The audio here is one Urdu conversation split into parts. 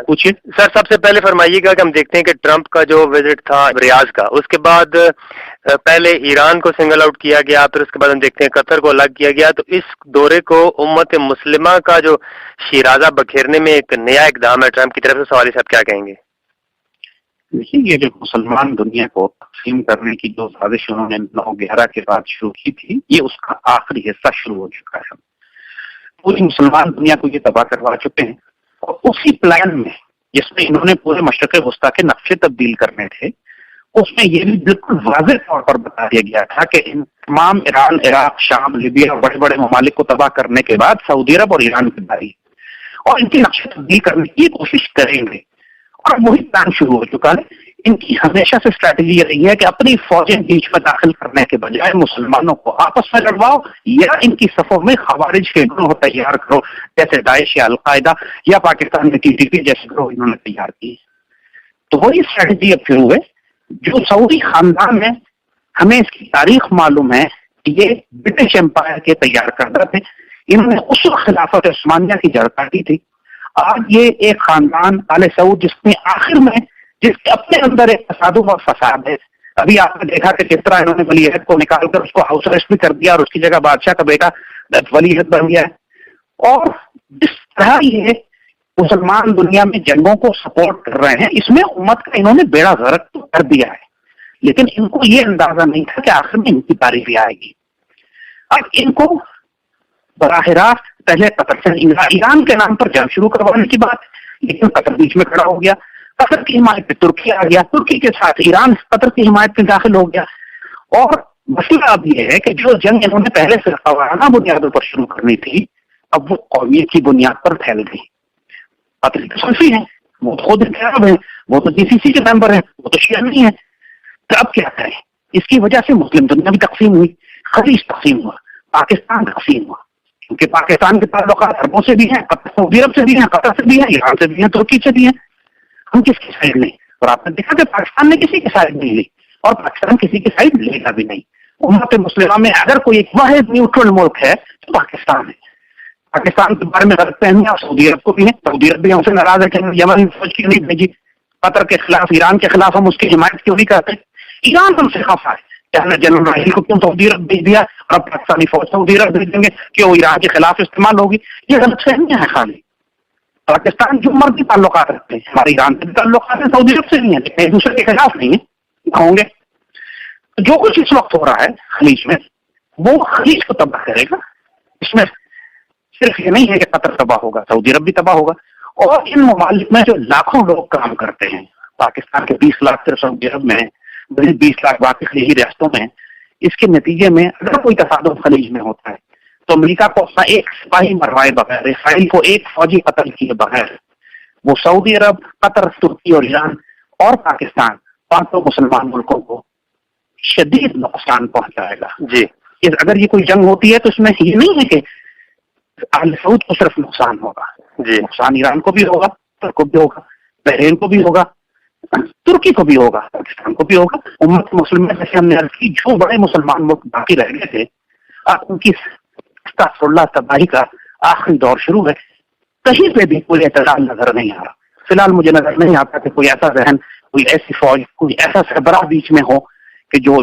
پوچھیے سر. سب سے پہلے فرمائیے گا کہ ہم دیکھتے ہیں کہ ٹرمپ کا جو وزٹ تھا ریاض کا، اس کے بعد پہلے ایران کو سنگل آؤٹ کیا گیا، پھر اس کے بعد ہم دیکھتے ہیں قطر کو الگ کیا گیا. تو اس دورے کو امت مسلمہ کا جو شیرازہ بکھیرنے میں ایک نیا اقدام ہے ٹرمپ کی طرف سے، سوالی صاحب کیا کہیں گے؟ دیکھیے، یہ جو مسلمان دنیا کو تقسیم کرنے کی جو سازش انہوں نے 9/11 کے بعد شروع کی تھی، یہ اس کا آخری حصہ شروع ہو چکا ہے. پوری مسلمان دنیا کو یہ تباہ کروا چکے ہیں، اور اسی پلان میں جس میں انہوں نے پورے مشرق وسطیٰ کے نقشے تبدیل کرنے تھے، اس میں یہ بھی بالکل واضح طور پر بتا دیا گیا تھا کہ ان تمام ایران، عراق، شام، لیبیا اور بڑے بڑے ممالک کو تباہ کرنے کے بعد سعودی عرب اور ایران کی باری، اور ان کی نقشے تبدیل کرنے کی کوشش کریں گے. اور وہی پلان شروع ہو چکا ہے. ان کی ہمیشہ سے اسٹریٹجی یہ رہی ہے کہ اپنی فوجیں بیچ میں داخل کرنے کے بجائے مسلمانوں کو آپس میں لڑواؤ، یا ان کی صفوں میں خوارج کے گروہ تیار کرو، جیسے داعش یا القاعدہ، یا پاکستان میں TTP جیسے گروہ انہوں نے تیار کیے. تو وہی اسٹریٹجی اب شروع ہے. جو سعودی خاندان ہے، ہمیں اس کی تاریخ معلوم ہے کہ یہ برٹش امپائر کے تیار کردہ تھے. انہوں نے اس وقت خلافت عثمانیہ کی جڑ کاٹی تھی. آج یہ ایک خاندان آل سعود جس میں آخر میں جس کے اپنے اندر ایک تصادم اور فساد ہے. ابھی آپ نے دیکھا کہ کس طرح انہوں نے ولی عہد کو نکال کر اس کو ہاؤس اریسٹ بھی کر دیا، اور اس کی جگہ بادشاہ کا بیٹا ولی عہد بن گیا ہے. اور جس طرح یہ مسلمان دنیا میں جنگوں کو سپورٹ کر رہے ہیں، اس میں امت کا انہوں نے بیڑا غرق تو کر دیا ہے، لیکن ان کو یہ اندازہ نہیں تھا کہ آخر میں ان کی باری بھی آئے گی. اب ان کو براہ راست پہلے قطر سے ایران کے نام پر جنگ شروع کروانے کی بات، لیکن قطر بیچ میں کھڑا ہو گیا. قطر کی حمایت پہ ترکی آ گیا، ترکی کے ساتھ ایران قطر کی حمایت میں داخل ہو گیا. اور مسئلہ اب یہ ہے کہ جو جنگ انہوں نے پہلے سے وارانہ بنیادوں پر شروع کرنی تھی، اب وہ قومیت کی بنیاد پر پھیل گئی. قطر کے سلفی ہیں، وہ تو خود انتخاب ہیں، وہ تو GCC کے ممبر ہیں، وہ تو شیعہ نہیں ہیں. تو اب کیا کریں؟ اس کی وجہ سے مسلم دنیا بھی تقسیم ہوئی، خلیج تقسیم ہوا، پاکستان تقسیم ہوا، کیونکہ پاکستان کے تعلقات عربوں سے بھی ہیں، سعودی عرب سے بھی ہیں، قطر سے بھی ہیں، ایران سے بھی ہیں، ترکی سے بھی ہیں. ہم کس کی سائڈ نہیں؟ اور آپ نے دیکھا کہ پاکستان نے کسی کی سائڈ نہیں لی، اور پاکستان کسی کی سائڈ لے گا بھی نہیں. امت مسلمہ میں اگر کوئی ایک واحد نیوٹرل ملک ہے تو پاکستان ہے. پاکستان کے بارے میں غلط فہمیاں سعودی عرب کو بھی ہیں، سعودی عرب بھی ہم سے ناراض ہے کہ یمن فوج کی نہیں بھیجی. قطر کے خلاف، ایران کے خلاف ہم اس کی حمایت کیوں نہیں کرتے؟ ایران ہم سے خفا ہے کہ ہم نے جنرل راحیل کو کیوں سعودی عرب بھیج دیا، اور اب پاکستانی فوج سعودی عرب بھیج دیں گے کہ وہ ایران کے خلاف استعمال ہوگی. یہ غلط فہمیاں ہیں. خالی پاکستان جو مرضی تعلقات رکھتے ہیں، ہمارے ایران سے بھی تعلقات ہیں، سعودی عرب سے بھی ہیں، لیکن ایک دوسرے کے خلاف نہیں ہیں ہوں گے. جو کچھ اس وقت ہو رہا ہے خلیج میں، وہ خلیج کو تباہ کرے گا. اس میں صرف یہ نہیں ہے کہ قطر تباہ ہوگا، سعودی عرب بھی تباہ ہوگا. اور ان ممالک میں جو لاکھوں لوگ کام کرتے ہیں، پاکستان کے 20 لاکھ صرف سعودی عرب میں ہیں، 20 لاکھ باقی خلیجی ریاستوں میں ہیں. اس کے نتیجے میں اگر کوئی تصادم خلیج میں ہوتا ہے تو امریکہ کو اپنا ایک سپاہی مروائے بغیر، اسرائیل کو ایک فوجی قتل کیے بغیر، وہ سعودی عرب، قطر، ترکی اور ایران اور پاکستان، پانچوں مسلمان ملکوں کو شدید نقصان پہنچائے گا. جی، اگر یہ کوئی جنگ ہوتی ہے تو اس میں یہ نہیں ہے کہ آل سعود کو صرف نقصان ہوگا. جی، نقصان ایران کو بھی ہوگا، قطر کو بھی ہوگا، بحرین کو بھی ہوگا، ترکی کو بھی ہوگا، پاکستان کو بھی ہوگا. امت مسلمہ جیسے ہم نے عرض کی، جو بڑے مسلمان ملک باقی رہ گئے تھے، ان کی استغفر اللہ تباہی کا آخری دور شروع ہے. کہیں پہ بھی کوئی اعتدال نظر نہیں آ رہا. فی الحال مجھے نظر نہیں آتا کہ کوئی ایسا ذہن، کوئی ایسی فوج، کوئی ایسا سربراہ بیچ میں ہو کہ جو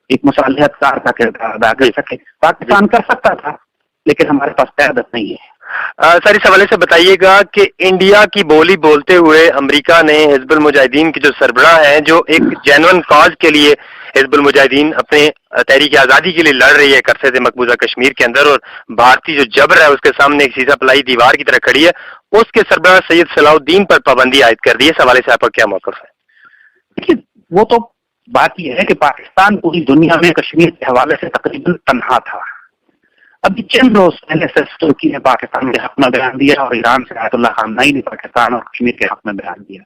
ایک مصالحت کار کا کردار ادا کر سکے. پاکستان کر سکتا تھا، لیکن ہمارے پاس قیادت نہیں ہے. سر اس حوالے سے بتائیے گا کہ انڈیا کی بولی بولتے ہوئے امریکہ نے حزب المجاہدین کے جو سربراہ ہیں، جو ایک جینون کاز کے لیے حزب المجاہدین اپنے تحریک آزادی کے لیے لڑ رہی ہے عرصے سے مقبوضہ کشمیر کے اندر، اور بھارتی جو جبر ہے اس کے سامنے ایک سیسا پلائی دیوار کی طرح کھڑی ہے، اس کے سربراہ سید صلاح الدین پر پابندی عائد کر دی ہے. اس حوالے سے آپ کا کیا موقف ہے؟ دیکھیے، وہ تو بات یہ ہے کہ پاکستان پوری دنیا میں کشمیر کے حوالے سے تقریباً تنہا تھا. ابھی چند روز پہلے سے ترکی نے پاکستان کے حق میں بیان دیا، اور ایران سے آیت اللہ خامنئی نے پاکستان اور کشمیر کے حق میں بیان دیا.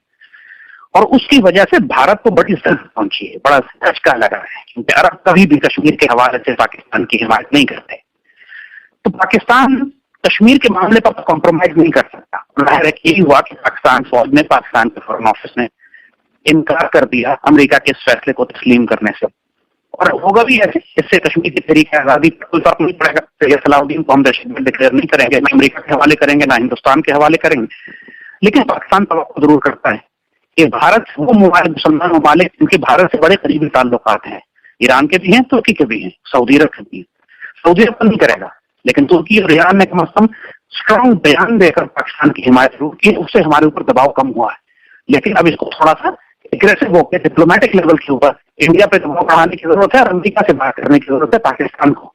اور اس کی وجہ سے بھارت کو بڑی ضرورت پہنچی ہے، بڑا دھچکا لگا ہے، کیونکہ عرب کبھی بھی کشمیر کے حوالے سے پاکستان کی حمایت نہیں کرتے. تو پاکستان کشمیر کے معاملے پر کمپرومائز نہیں کر سکتا. ظاہر ہے یہی ہوا کہ پاکستان فوج نے، پاکستان کے فورن آفس نے انکار کر دیا امریکہ کے اس فیصلے کو تسلیم کرنے سے، اور ہوگا بھی ایسے. اس سے کشمیر کی تحریک آزادی پر کوئی فرق نہیں پڑے گا. سید صلاح الدین کو ہم دہشت گرد ڈکلیئر نہیں کریں گے، نہ امریکہ کے حوالے کریں گے، نہ ہندوستان کے حوالے کریں گے. لیکن پاکستان توقع ضرور کرتا ہے کہ بھارت وہ مسلمان ممالک جن کے بھارت سے بڑے قریبی تعلقات ہیں، ایران کے بھی ہیں، ترکی کے بھی ہیں، سعودی عرب کے بھی ہیں. سعودی عرب نہیں کرے گا، لیکن ترکی اور ایران نے کم از کم اسٹرانگ بیان دے کر پاکستان کی حمایت ضرور کی. اس سے ہمارے اوپر دباؤ کم ہوا ہے. لیکن اب اس کو تھوڑا سا اگریسو ہو کے ڈپلومیٹک لیول کے اوپر انڈیا پہ دباؤ بڑھانے کی ضرورت ہے، اور امریکہ سے بات کرنے کی ضرورت ہے پاکستان کو.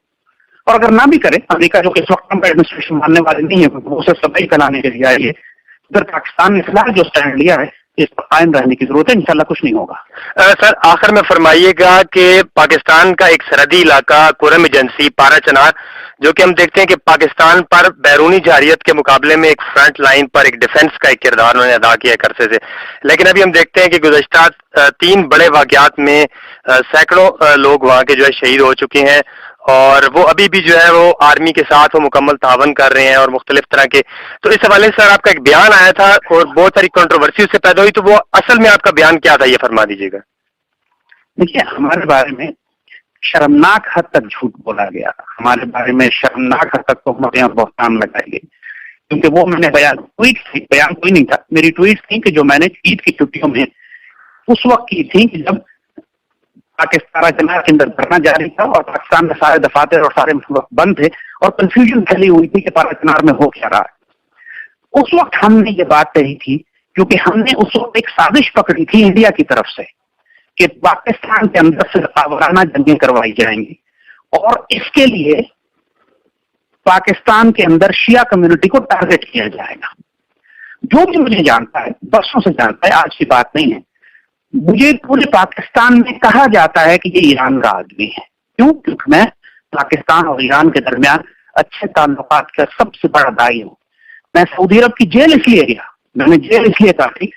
اور اگر نہ بھی کرے امریکہ، جو کہ اس وقت ٹرمپ ایڈمنسٹریشن ماننے والے نہیں ہے، وہ اسے سبھی کلانے کے لیے آئیے. ادھر پاکستان نے فی الحال جو اسٹینڈ لیا ہے اس پر قائم رہنے کی ضرورت ہے. انشاءاللہ کچھ نہیں ہوگا. سر آخر میں فرمائیے گا کہ پاکستان کا ایک سرحدی علاقہ کورم ایجنسی پارا چنار، جو کہ ہم دیکھتے ہیں کہ پاکستان پر بیرونی جارحیت کے مقابلے میں ایک فرنٹ لائن پر ایک ڈیفنس کا ایک کردار انہوں نے ادا کیا ہے عرصے سے، لیکن ابھی ہم دیکھتے ہیں کہ گزشتہ 3 بڑے واقعات میں سینکڑوں لوگ وہاں کے جو ہے شہید ہو چکے ہیں، اور وہ ابھی بھی جو ہے وہ آرمی کے ساتھ وہ مکمل تعاون کر رہے ہیں اور مختلف طرح کے. تو اس حوالے سے سر آپ کا ایک بیان آیا تھا اور بہت ساری کنٹروورسی اس سے پیدا ہوئی، تو وہ اصل میں آپ کا بیان کیا تھا، یہ فرما دیجیے گا. دیکھیے، ہمارے بارے میں شرمناک حد تک جھوٹ بولا گیا، ہمارے بارے میں شرمناک حد تک تہمتیں اور بہتان لگائی گئی. کیونکہ وہ میں نے بیان کوئی نہیں تھا، میری ٹویٹ تھی کہ جو میں نے عید کی چھٹیوں میں اس وقت کی تھی کہ جب پاکستان جناح کے اندر دھرنا جاری تھا اور پاکستان میں سارے دفاتر اور سارے بند تھے اور کنفیوژن پھیلی ہوئی تھی کہ پارا چنار میں ہو کیا رہا ہے. اس وقت ہم نے یہ بات کہی تھی کیونکہ ہم نے اس وقت ایک سازش پکڑی تھی انڈیا کی طرف سے کہ پاکستان کے اندر سے وارانہ جنگیں کروائی جائیں گی، اور اس کے لیے پاکستان کے اندر شیعہ کمیونٹی کو ٹارگٹ کیا جائے گا. جو بھی مجھے جانتا ہے، برسوں سے جانتا ہے، آج کی بات نہیں ہے، مجھے پورے پاکستان میں کہا جاتا ہے کہ یہ ایران کا آدمی ہے. کیوں؟ کیونکہ میں پاکستان اور ایران کے درمیان اچھے تعلقات کا سب سے بڑا دائی ہوں. میں سعودی عرب کی جیل اس لیے گیا، میں نے جیل اس لیے کہا تھی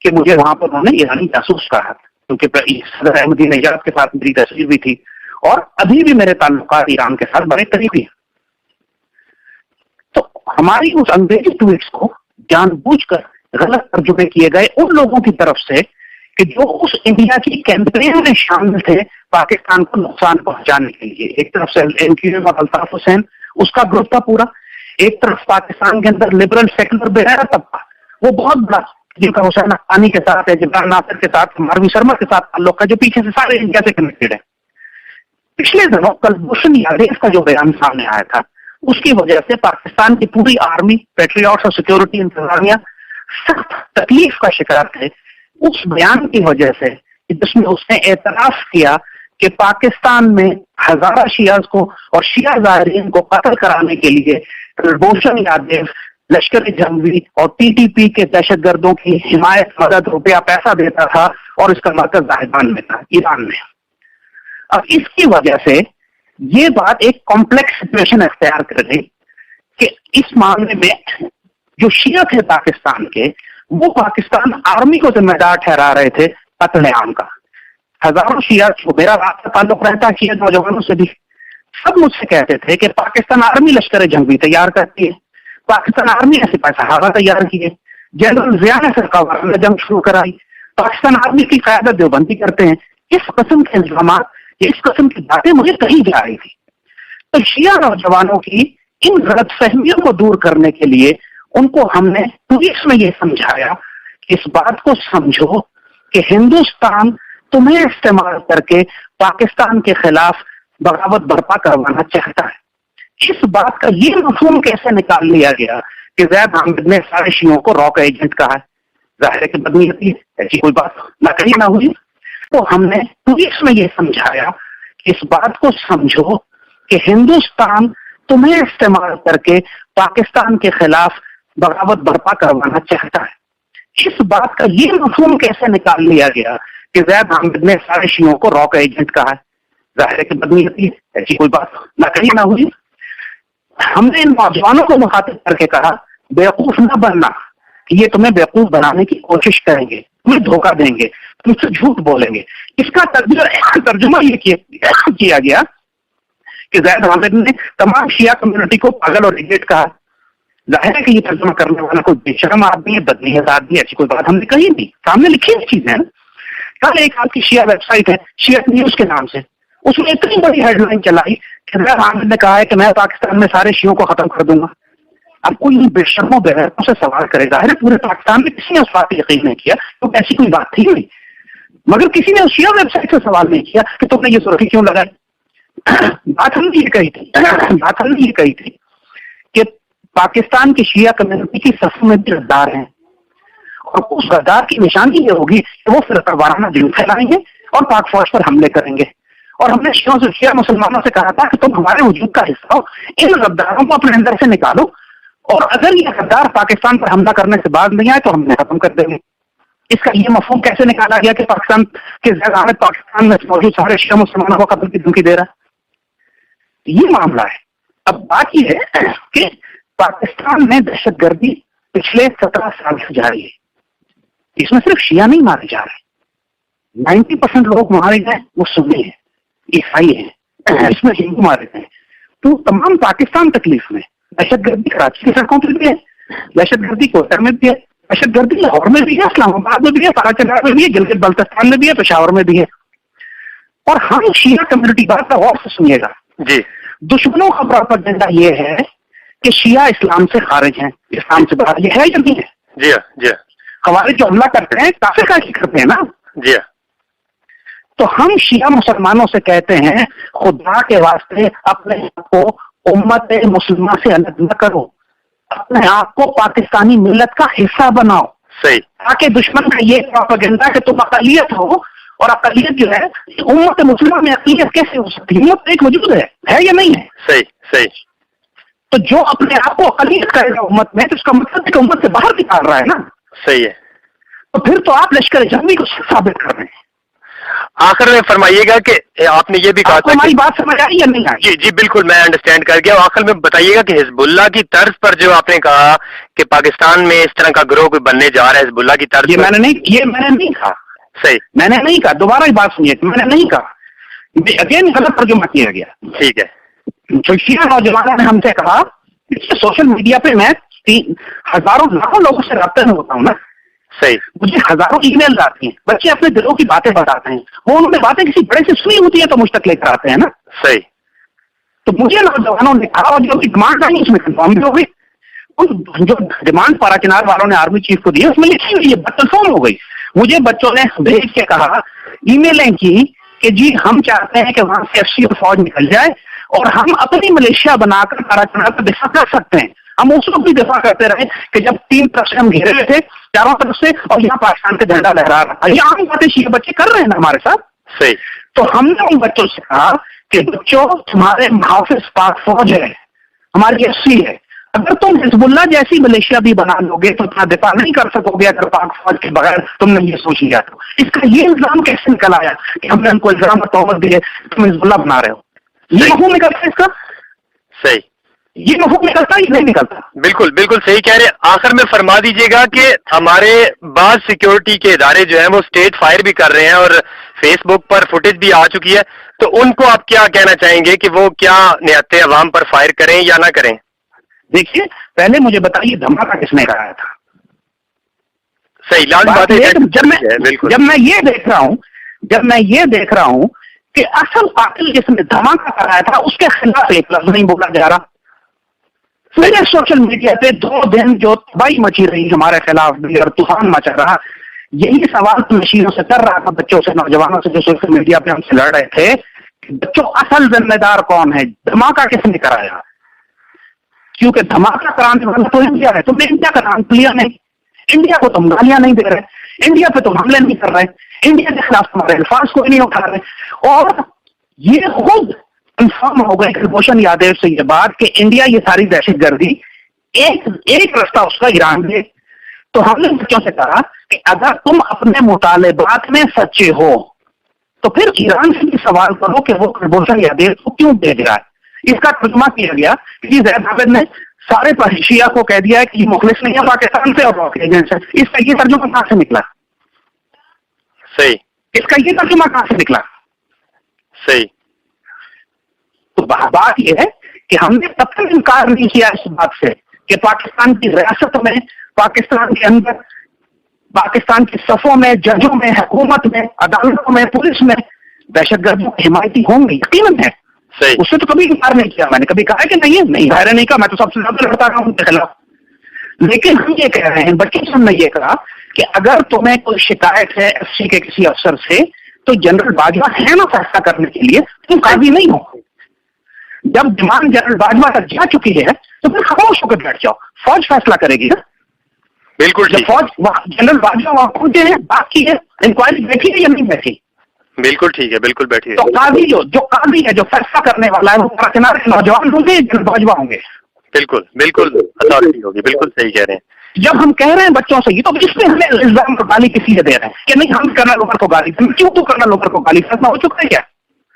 کہ مجھے وہاں پر انہوں نے ایرانی جاسوس کہا تھا، کیونکہ صدر احمدی نژاد کے ساتھ میری تصویر بھی تھی، اور ابھی بھی میرے تعلقات ایران کے ساتھ بڑے قریبی ہیں. تو ہماری اس انگریزی ٹویٹس کو جان بوجھ کر غلط ترجمے کیے گئے ان لوگوں کی طرف سے کہ جو اس انڈیا کی کیمپین میں شامل تھے پاکستان کو نقصان پہنچانے کے لیے. ایک طرف سے NQM اور الطاف حسین اس کا گروپ تھا پورا، ایک طرف پاکستان کے اندر لبرل سیکولر بغیر طبقہ وہ بہت بڑا، جن کا حسین حقانی کے ساتھ ہے، جبران ناصر کے ساتھ، ماروی شرما کے ساتھ تعلق ہے، جو پیچھے سے سارے انڈیا سے کنیکٹڈ ہے. پچھلے دنوں کلبھوشن یادیو کا جو بیان سامنے آیا تھا، اس کی وجہ سے پاکستان کی پوری آرمی، پیٹریوٹس اور سیکورٹی انتظامیہ سخت تکلیف کا شکار تھے اس بیان کی وجہ سے، جس میں اس نے اعتراف کیا کہ پاکستان میں ہزارہ شیعہ کو اور شیعہ ظاہرین کو قتل کرانے کے لیے کلبھوشن یادیو لشکر جنگی اور TTP کے دہشت گردوں کی حمایت، مدد، روپیہ پیسہ دیتا تھا، اور اس کا مرکز زاہدان میں تھا، ایران میں. اب اس کی وجہ سے یہ بات ایک کمپلیکس سچویشن اختیار کر گئی کہ اس معاملے میں جو شیعہ تھے پاکستان کے، وہ پاکستان آرمی کو ذمہ دار ٹھہرا رہے تھے قتل عام کا. ہزاروں شیعہ، میرا رابطہ تعلق رہتا ہے شیعہ نوجوانوں سے بھی، سب مجھ سے کہتے تھے کہ پاکستان آرمی لشکر جنگی تیار کرتی ہے، پاکستان آرمی نے سپاہی صحابہ تیار کیے، جنرل ضیاء نے سرکار نے جنگ شروع کرائی، پاکستان آرمی کی قیادت دیوبندی کرتے ہیں. اس قسم کے الزامات، اس قسم کی باتیں مجھے کہی جا رہی تھی. تو شیعہ نوجوانوں کی ان غلط فہمیوں کو دور کرنے کے لیے ان کو ہم نے ٹویٹس میں یہ سمجھایا کہ اس بات کو سمجھو کہ ہندوستان تمہیں استعمال کر کے پاکستان کے خلاف بغاوت برپا کروانا چاہتا ہے. اس بات کا یہ مفہوم کیسے نکال لیا گیا کہ زید حامد نے سارے شیعوں کو راک ایجنٹ کہا ہے؟ ظاہر ہے کہ بدنیتی ایسی کوئی بات نہ کہی نہ ہوئی. تو ہم نے ٹویٹس میں یہ سمجھایا کہ اس بات کو سمجھو کہ ہندوستان تمہیں استعمال کر کے پاکستان کے خلاف بغاوت برپا کروانا چاہتا ہے. اس بات کا یہ مفہوم کیسے نکال لیا گیا کہ زید حامد نے سارے شیعوں کو راک ایجنٹ کہا ہے؟ ظاہر ہے کہ بدنیتی ایسی کوئی بات نہ کہی نہ ہوئی. ہم نے ان نوجوانوں کو مخاطب کر کے کہا بیوقوف نہ بننا کہ یہ تمہیں بیوقوف بنانے کی کوشش کریں گے. تمہیں دھوکہ دیں گے, تم سے جھوٹ بولیں گے. اس کا ترجمہ یہ کیا گیا کہ زید حامد نے تمام شیعہ کمیونٹی کو پاگل اور ایڈیٹ کہا. ظاہر ہے کہ یہ ترجمہ کرنے والا کوئی بے شرم آدمی ہے, بدنیت آدمی, ایسی کوئی بات ہم نے کہی نہیں, سامنے لکھی ہوئی چیزیں ہیں. کل ایک آپ کی شیعہ ویب سائٹ ہے شیعہ نیوز کے نام سے, اس میں اتنی بڑی ہیڈ لائن چلائی کہ زید حامد نے کہا ہے کہ میں پاکستان میں سارے شیعوں کو ختم کر دوں گا. اب کوئی ان بے شرموں بغیروں سے سوال کرے, ظاہر ہے پورے پاکستان میں کسی نے اس بات پہ یقین نہیں کیا کیونکہ ایسی کوئی بات تھی نہیں, مگر کسی نے شیعہ ویب سائٹ سے سوال نہیں کیا کہ تم نے یہ سرخی کیوں لگائی. بات ہم نے یہ کہی تھی کہ پاکستان کی شیعہ کمیونٹی کی صفوں میں بھی غدار ہیں, اور اس غدار کی نشانی یہ ہوگی کہ وہ فرقہ وارانہ جنگ پھیلائیں گے اور پاک فوج پر حملے کریں گے. اور ہم نے شیعہ مسلمانوں سے کہا تھا کہ تم ہمارے وجود کا حصہ ہو, ان غداروں کو اپنے اندر سے نکالو, اور اگر یہ غدار پاکستان پر حملہ کرنے سے باز نہیں آئے تو ہم نے ختم کر دیں گے. اس کا یہ مفہوم کیسے نکالا گیا کہ پاکستان کے زید حامد پاکستان میں موجود سارے شیعہ مسلمانوں کو قتل کی دھمکی دے رہا ہے؟ یہ معاملہ ہے. اب بات یہ ہے کہ پاکستان میں دہشت گردی پچھلے 17 سال سے جاری ہے. اس میں صرف شیعہ نہیں مارے جا رہے, 90% لوگ مارے گئے وہ سنی ہیں, عیسائی ہیں, اس میں ہندو مارے گئے. تو تمام پاکستان تکلیف میں دہشت گردی کراچی کی سڑکوں پہ بھی ہے, دہشت گردی کوئٹہ میں بھی ہے, دہشت گردی لاہور میں بھی ہے, اسلام آباد میں بھی ہے, فراچنار میں بھی ہے, گلگت بلتستان میں بھی ہے, پشاور میں بھی ہے. اور ہم شیعہ کمیونٹی بات کا غور سے سنیے گا جی, دشمنوں کا پروپیگنڈا یہ ہے کہ شیعہ اسلام سے خارج ہیں, اسلام سے باہر. یہ ہے یا نہیں ہے؟ جی جی, خوارج جو حملہ کرتے ہیں کافر کا کرتے ہیں نا. جی, تو ہم شیعہ مسلمانوں سے کہتے ہیں خدا کے واسطے اپنے آپ کو امت مسلمہ سے الگ نہ کرو, اپنے آپ کو پاکستانی ملت کا حصہ بناؤ. صحیح. تاکہ دشمن کا یہ پروپیگنڈا کہ تم اقلیت ہو, اور اقلیت جو ہے امت مسلمہ میں اقلیت کیسے ہو سکتی ہے؟ امت ایک وجود ہے یا نہیں ہے؟ صحیح صحیح. تو جو اپنے آپ کو اقلیت کرے گا امت میں تو اس کا مطلب ہے کہ امت سے باہر نکال رہا ہے نا. صحیح ہے. تو پھر تو آپ لشکر جنگی کو ثابت کر رہے ہیں. آخر میں فرمائیے گا کہ آپ نے یہ بھی کہا تھا ہماری بات سمجھ آئی یا نہیں آئی؟ جی جی بالکل, میں انڈرسٹینڈ کر گیا. آخر میں بتائیے گا کہ حزب اللہ کی طرز پر جو آپ نے کہا کہ پاکستان میں اس طرح کا گروہ کوئی بننے جا رہا ہے حزب اللہ کی طرز, یہ میں نے نہیں کہا. صحیح, میں نے نہیں کہا. دوبارہ یہ بات سنیے, میں نے نہیں کہا. اگین غلط ترجمہ کیا گیا. ٹھیک ہے. جو شیعہ نوجوانوں نے ہم سے کہا, سوشل میڈیا پہ میں ہزاروں لاکھوں لوگوں سے رابطے میں ہوتا ہوں نا. صحیح. مجھے ہزاروں ای میل آتی ہیں, بچے اپنے دلوں کی باتیں بتاتے ہیں, وہ انہوں نے باتیں کسی بڑے سے سنی ہوتی ہے تو مجھ تک لے کر آتے ہیں نا. صحیح. تو مجھے نوجوانوں نے کہا, اور جو ڈیمانڈ آئی اس میں کنفرم بھی ہو گئی. جو ڈیمانڈ پاراچنار والوں نے آرمی چیف کو دی اس میں لکھی ہوئی ہے, بات کنفرم ہو گئی. مجھے بچوں نے بھیج کے کہا, ای میلیں کی کہ جی ہم چاہتے ہیں کہ وہاں سے FCO فوج نکل جائے اور ہم اپنی ملیشیا بنا کر پاراچنار کا دفاع کر سکتے ہیں. ہم اس وقت بھی دفاع کرتے رہے کہ جب 3 طرف سے ہم گھیرے ہوئے تھے, چاروں طرف سے, اور یہاں پاکستان کا جھنڈا لہرا رہا. یہ عام باتیں شیعہ بچے کر رہے ہیں نا ہمارے ساتھ. صحیح. تو ہم نے ان بچوں سے کہا کہ بچوں تمہارے محافظ پاک فوج ہے, ہماری FC ہے. اگر تم حزب اللہ جیسی ملیشیا بھی بنا لو گے تو اتنا دفاع نہیں کر سکو گے اگر پاک فوج کے بغیر تم نے یہ سوچ لیا تو. اس کا یہ الزام کیسے نکل آیا کہ ہم نے ان کو الزام اور تہمت دی ہے تم حزب اللہ بنا رہے ہو؟ یہ مفہوم نکلتا ہے اس کا. صحیح. یہ مفہوم نکلتا ہے یا نہیں نکلتا؟ بالکل بالکل صحیح کہہ رہے ہیں. آخر میں فرما دیجیے گا کہ ہمارے بعض سیکیورٹی کے ادارے جو ہیں وہ اسٹیٹ فائر بھی کر رہے ہیں اور فیس بک پر فوٹیج بھی آ چکی ہے, تو ان کو آپ کیا کہنا چاہیں گے کہ وہ کیا نہتے عوام پر فائر کریں یا نہ کریں؟ دیکھیے پہلے مجھے بتائیے دھماکہ کس نے کرایا تھا؟ صحیح, لازمی بات ہے. جب میں یہ دیکھ رہا ہوں کہ اصل قاتل جس نے دھماکہ کرایا تھا اس کے خلاف ایک لفظ نہیں بولا جا رہا. پورے سوشل میڈیا پہ 2 دن جو تباہی مچی رہی ہمارے خلاف بھی اور طوفان مچا رہا, یہی سوال تو نشینوں سے کر رہا تھا, بچوں سے, نوجوانوں سے جو سوشل میڈیا پہ ہم سے لڑ رہے تھے کہ بچوں اصل ذمہ دار کون ہے, دھماکہ کس نے کرایا؟ کیونکہ دھماکہ کرانے والا تو انڈیا ہے. تم نے انڈیا کا نام لیا نہیں, انڈیا کو تم گالیاں نہیں دے رہے, انڈیا پہ تم حملے نہیں کر رہے, انڈیا کے خلاف تمہارے الفاظ کوئی نہیں اٹھا رہے, اور یہ خود کنفرم ہو گئے کلبھوشن یادیو سے یہ بات کہ انڈیا یہ ساری دہشت گردی ایک رستہ اس کا ایران دے. تو ہم نے بچوں سے کہا کہ اگر تم اپنے مطالبات میں سچے ہو تو پھر ایران سے بھی سوال کرو کہ وہ کلبھوشن یادیو کو کیوں بھیج رہا ہے. اس کا ترجمہ کیا گیا کہ زید حامد نے سارے شیعہ کو کہہ دیا ہے کہ یہ مخلص نہیں ہے پاکستان سے اور راک ایجنٹ سے. اس کا یہ ترجمہ کہاں سے نکلا؟ صحیح. اس کا یہ ترجمہ کہاں سے نکلا؟ صحیح. تو بات یہ ہے کہ ہم نے تب تک انکار نہیں کیا اس بات سے کہ پاکستان کی ریاست میں، پاکستان کے اندر، پاکستان کی صفوں میں، ججوں میں، حکومت میں، عدالتوں میں، پولیس میں دہشت گردوں کے حمایتی ہوں گے، یقیناً ہے. صحیح. اس سے تو کبھی انکار نہیں کیا. میں نے کبھی کہا کہ نہیں ظاہر نہیں کہا، میں تو سب سے زیادہ لڑتا رہا ہوں ان کے خلاف. لیکن ہم یہ کہہ رہے ہیں، بچوں سے ہم نے یہ کہا کہ اگر تمہیں کوئی شکایت ہے ایف سی کے کسی افسر سے تو جنرل باجوہ ہے نا فیصلہ کرنے کے لیے، تم قاضی نہیں ہو. جب ڈیمانڈ جنرل باجوہ تک جا چکی ہے تو پھر خاموش ہو کر بیٹھ جاؤ، فوج فیصلہ کرے گی نا. بالکل جب فوج جنرل باجوہ وہاں پہنچے ہیں، بات کی ہے، انکوائری بیٹھی ہے یا نہیں بیٹھی؟ بالکل ٹھیک ہے، بالکل بیٹھیے. تو قاضی جو قاضی ہے، جو فیصلہ کرنے والا ہے، وہ کنارے نوجوان ہوں گے، جنرل باجوہ ہوں گے. بالکل بالکل اتھارٹی ہوگی. بالکل صحیح کہہ رہے ہیں. جب ہم کہہ رہے ہیں بچوں سے یہ تو اس میں ہمیں الزام کو گالی کسی سے دے رہے ہیں کہ نہیں ہم کرنل عمر کو گالی دیں. کیوں تو کرنل عمر کو گالی؟ فیصلہ ہو چکا ہے کیا؟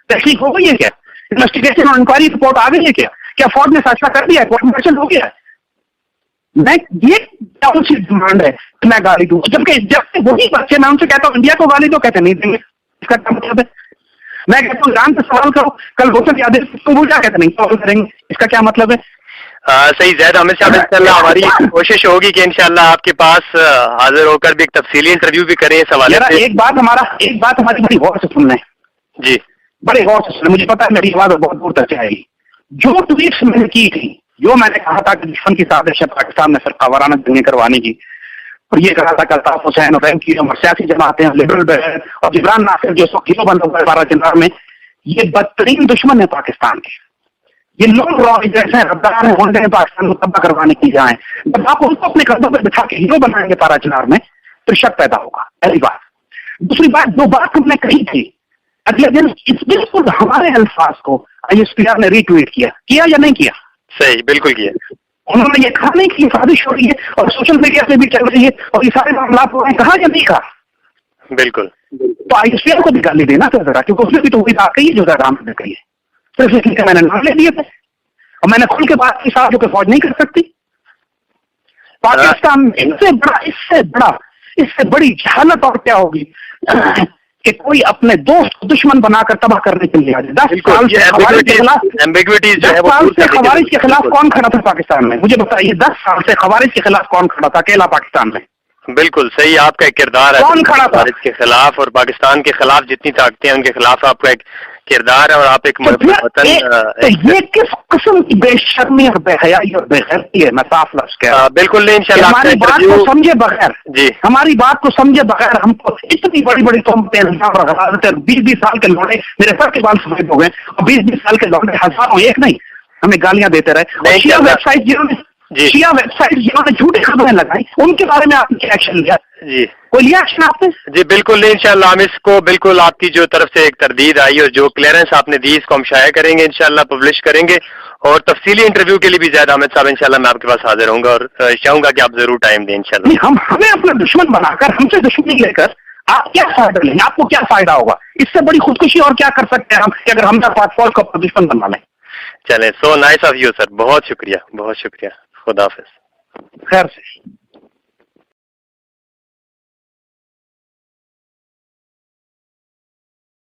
تحقیق ہو گئی ہے کیا؟ انویسٹیگیشن اور انکوائری رپورٹ آ گئی ہے کیا فوج نے فیصلہ کر دیا ہے؟ کورٹ میرشل ہو گیا ہے؟ میں یہ کون سی ڈیمانڈ ہے کہ میں گالی دوں؟ جب وہی بچے، میں ان سے کہتا ہوں انڈیا کو گالی دو، کہتے نہیں دیں گے. اس کا کیا مطلب ہے؟ میں کہتا ہوں ایران سے سوال کرو، کل روشن یادو کو بوجھا، کہتے نہیں سوال کریں گے. اس کا کیا مطلب ہے؟ صحیح. زید احمد صاحب، انشاءاللہ ہماری کوشش ہوگی کہ انشاءاللہ آپ کے پاس حاضر ہو کر بھی ایک تفصیلی انٹرویو بھی کریں اس حوالے سے. ایک بات ہماری بڑی غور سے سن لیں جی. بڑے غور سے سن. مجھے پتا ہے میری آواز بہت دور تک جائے گی. جو ٹویٹس میں نے کی تھی، جو میں نے کہا تھا کہ دشمن کی سازش ہے پاکستان میں فرقہ وارانہ جنگیں کروانے کی، اور یہ کہا تھا کہ الطاف حسین اور رحم کی اور سیاسی جماعتیں لبرل بغیر اور جبران ناصر جو سو کلو بند ہو گئے 12 جنرال میں، یہ بدترین دشمن ہے پاکستان کے. یہ لوگ جیسے رفتار ہیں، ہونڈے ہیں پاکستان کو تباہ کروانے کی جائیں. جب آپ ان کو اپنے قدموں پہ بٹھا کے ہیرو بنائیں گے 12 چنار میں تو شک پیدا ہوگا. پہلی بات. دوسری بات، جو بات ہم نے کہی تھی اگلے دن اس بالکل ہمارے الفاظ کو آئی ایس پی آر نے ری ٹویٹ کیا یا نہیں کیا؟ صحیح، بالکل کیا. انہوں نے یہ کہا نہیں کہ یہ سازش ہو رہی ہے اور سوشل میڈیا پہ بھی چل رہی ہے اور یہ سارے معاملات ہو رہے ہیں، کہا یا نہیں کہا؟ بالکل. تو آئی ایس پی آر کو بھی گالی دینا تھا ذرا، کیونکہ اس نے بھی تو وہی بات کہی جو ذرا نے کہی ہے. صرف اس لیے میں نے نام لے لیے تھے اور میں نے کھل کے بات کی صاحب جو کہ فوج نہیں کر سکتی. پاکستان میں اس سے بڑی جہالت اور کیا ہوگی کہ کوئی اپنے دوست کو دشمن بنا کر تباہ کرنے کے لیے آ جائے. 10 سال سے خوارج کے خلاف کون کھڑا تھا پاکستان میں؟ مجھے بتائیے 10 سال سے خوارج کے خلاف کون کھڑا تھا اکیلا پاکستان میں؟ بالکل صحیح. آپ کا ایک کردار ہے کون کھڑا تھا خوارج کے خلاف، اور پاکستان کے خلاف جتنی طاقتیں ہیں ان کے خلاف آپ کا ایک کردار ہے، اور آپ ایک یہ کس قسم کی بے شرمی اور بے حیائی اور بے غیرتی ہے؟ میں صاف لفظ کہہ رہا ہوں. بالکل نہیں. انشاءاللہ ہماری بات کو سمجھے بغیر جی، ہماری بات کو سمجھے بغیر ہم کو اتنی بڑی بڑی تہمتیں 20 سال کے لوڑے میرے سر کے بال سفید ہو گئے اور 20 سال کے لوڑے ہزاروں ایک نہیں ہمیں گالیاں دیتے رہے. شیعہ ویب سائٹ جنہوں نے جھوٹی خبریں لگائی ان کے بارے میں آپ نے کیا ایکشن لیا؟ جی کوئی لیا ایکشن آپ نے؟ جی بالکل نہیں. انشاءاللہ ہم اس کو بالکل آپ کی جو طرف سے ایک تردید آئی اور جو کلیئرنس آپ نے دی اس کو ہم شائع کریں گے، انشاءاللہ پبلش کریں گے. اور تفصیلی انٹرویو کے لیے بھی زید احمد صاحب انشاءاللہ میں آپ کے پاس حاضر ہوں گا اور چاہوں گا کہ آپ ضرور ٹائم دیں انشاءاللہ. ہمیں اپنا دشمن بنا کر ہم سے دشمنی لے کر آپ کیا فائدہ لیں گے؟ آپ کو کیا فائدہ ہوگا؟ اس سے بڑی خودکشی اور کیا کر سکتے ہیں ہم کہ اگر ہم فوج کو اپنا دشمن بنا لیں؟ چلیں، so nice of you sir. بہت شکریہ، بہت شکریہ. خدا حافظ. خیر سے.